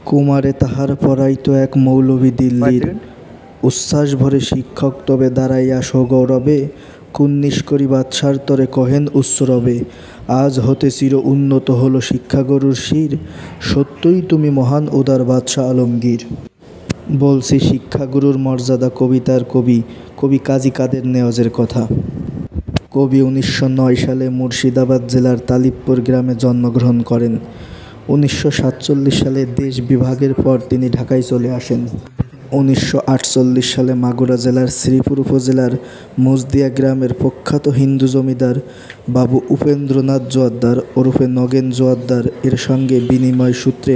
কুমারে তাহার পরাইত এক মৌলভী দিল্লীর, উচ্ছ্বাস ভরে শিক্ষক তবে দাঁড়াইয়া সগৌরবে, কুন্নিশ করি বাদশার তরে কহেন উচ্চরবে, আজ হতে চির উন্নত হল শিক্ষাগুরুর শির, সত্যই তুমি মহান উদার বাদশাহ আলমগীর। বলছি শিক্ষাগুরুর মর্যাদা কবিতার কবি কবি কাজী কাদের নেওয়াজের কথা। কবি 1909 সালে মুর্শিদাবাদ জেলার তালিবপুর গ্রামে জন্মগ্রহণ করেন। 1947 সালে দেশ বিভাগের পর তিনি ঢাকায় চলে আসেন। 1948 সালে মাগুরা জেলার শ্রীপুর উপজেলার মজদিয়া গ্রামের প্রখ্যাত হিন্দু জমিদার বাবু উপেন্দ্রনাথ জোয়ারদার ওরফে নগেন জোয়ারদার এর সঙ্গে বিনিময় সূত্রে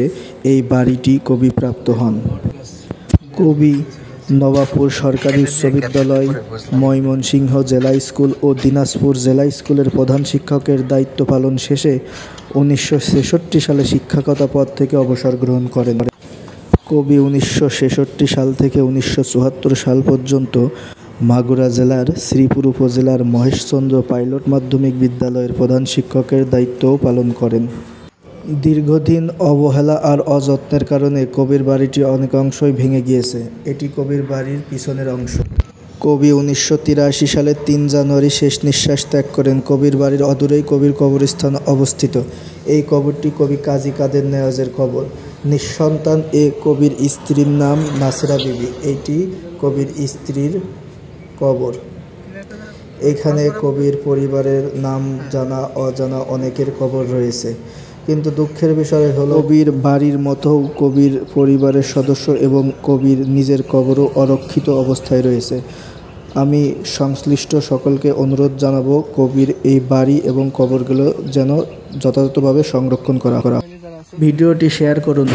এই বাড়িটি কবি প্রাপ্ত হন। কবি নবাবপুর সরকারি উচ্চ বিদ্যালয়, ময়মনসিংহ জেলা স্কুল ও দিনাজপুর জেলা স্কুলের প্রধান শিক্ষকের দায়িত্ব পালন শেষে 1966 সালে শিক্ষকতা পদ থেকে অবসর গ্রহণ করেন। কবি 1966 সাল থেকে 1974 সাল পর্যন্ত মাগুরা জেলার শ্রীপুর উপজেলার মহেশচন্দ্র পাইলট মাধ্যমিক বিদ্যালয়ের প্রধান শিক্ষকের দায়িত্বও পালন করেন। দীর্ঘদিন অবহেলা আর অযত্নের কারণে কবির বাড়িটি অনেকাংশই ভেঙে গিয়েছে। এটি কবির বাড়ির পিছনের অংশ। কবি 1983 সালে 3 জানুয়ারি শেষ নিঃশ্বাস ত্যাগ করেন। কবির বাড়ির অদূরেই কবির কবরস্থান অবস্থিত। এই কবরটি কবি কাজী কাদের নেওয়াজের কবর। নিঃসন্তান এ কবির স্ত্রীর নাম নাসিরা বিবি। এটি কবির স্ত্রীর কবর। এখানে কবির পরিবারের নাম জানা অজানা অনেকের কবর রয়েছে, কিন্তু দুঃখের বিষয় হলো কবির বাড়ির মতো কবির পরিবারের সদস্য এবং কবির নিজের কবরও অরক্ষিত অবস্থায় রয়েছে। আমি সংশ্লিষ্ট সকলকে অনুরোধ জানাবো কবির এই বাড়ি এবং কবরগুলো যেন যথাযথভাবে সংরক্ষণ করা। ভিডিওটি শেয়ার করুন।